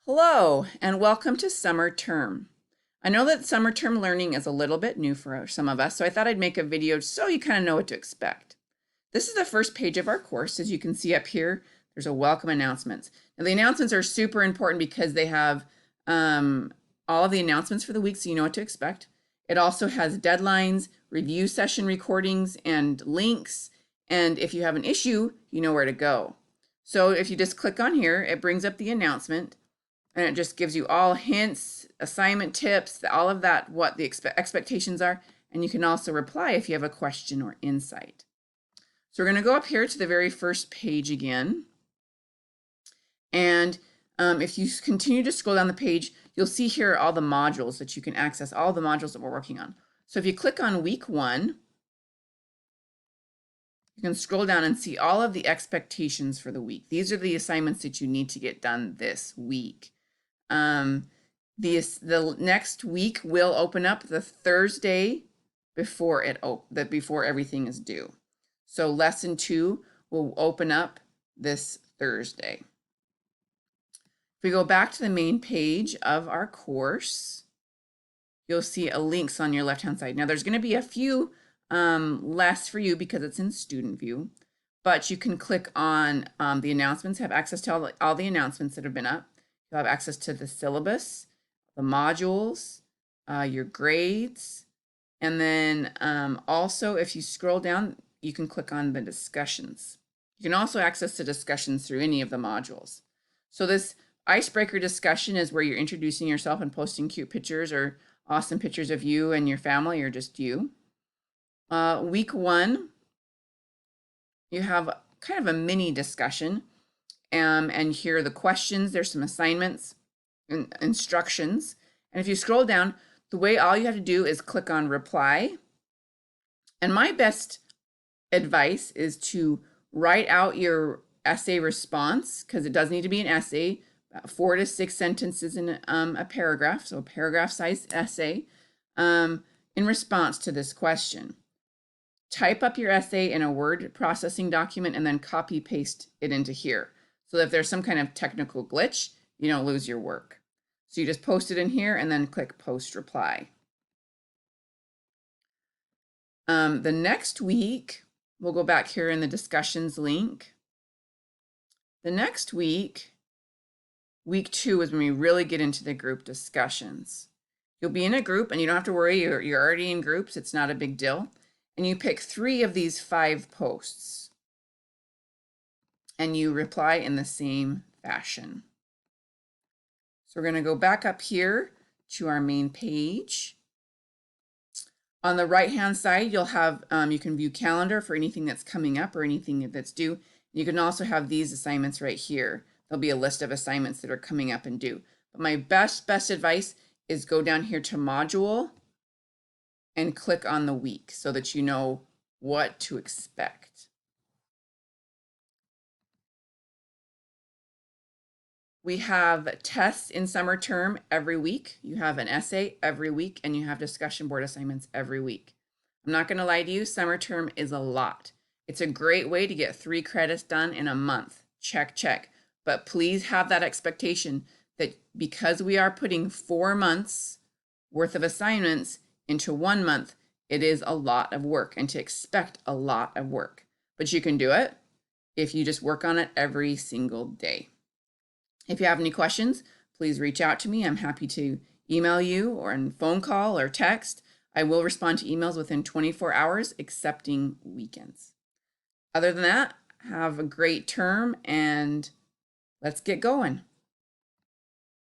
Hello, and welcome to summer term. I know that summer term learning is a little bit new for some of us, so I thought I'd make a video so you kind of know what to expect. This is the first page of our course. As you can see up here, there's a welcome announcements. Now, the announcements are super important because they have all of the announcements for the week, so you know what to expect. It also has deadlines, review session recordings, and links. And if you have an issue, you know where to go. So if you just click on here, it brings up the announcement. And it just gives you all hints, assignment tips, all of that, what the expectations are. And you can also reply if you have a question or insight. So we're going to go up here to the very first page again. And if you continue to scroll down the page, you'll see here all the modules that you can access, all the modules that we're working on. So if you click on week 1, you can scroll down and see all of the expectations for the week. These are the assignments that you need to get done this week. The next week will open up the Thursday before everything is due. So lesson 2 will open up this Thursday. If we go back to the main page of our course, you'll see links on your left-hand side. Now there's going to be a few less for you because it's in student view, but you can click on the announcements, have access to all the announcements that have been up. You'll have access to the syllabus, the modules, your grades, and then also if you scroll down, you can click on the discussions. You can also access the discussions through any of the modules. So this icebreaker discussion is where you're introducing yourself and posting cute pictures or awesome pictures of you and your family or just you. Week 1, you have kind of a mini discussion. And here are the questions. There's some assignments and instructions. And if you scroll down, all you have to do is click on reply. And my best advice is to write out your essay response, because it does need to be an essay, 4 to 6 sentences in a paragraph, so a paragraph-sized essay in response to this question. Type up your essay in a word processing document and then copy paste it into here. So if there's some kind of technical glitch, you don't lose your work. So you just post it in here and then click post reply. The next week, we'll go back here in the discussions link. The next week, week 2 is when we really get into the group discussions. You'll be in a group and you don't have to worry, you're already in groups, it's not a big deal. And you pick 3 of these 5 posts. And you reply in the same fashion. So we're going to go back up here to our main page. On the right-hand side, you'll have, you can view calendar for anything that's coming up or anything that's due. You can also have these assignments right here. There'll be a list of assignments that are coming up and due. But my best advice is go down here to module and click on the week so that you know what to expect. We have tests in summer term every week. You have an essay every week, and you have discussion board assignments every week. I'm not going to lie to you, summer term is a lot. It's a great way to get 3 credits done in a month. Check, check. But please have that expectation that because we are putting 4 months worth of assignments into 1 month, it is a lot of work, and to expect a lot of work. But you can do it if you just work on it every single day. If you have any questions, please reach out to me. I'm happy to email you or on phone call or text. I will respond to emails within 24 hours, excepting weekends. Other than that, have a great term and let's get going.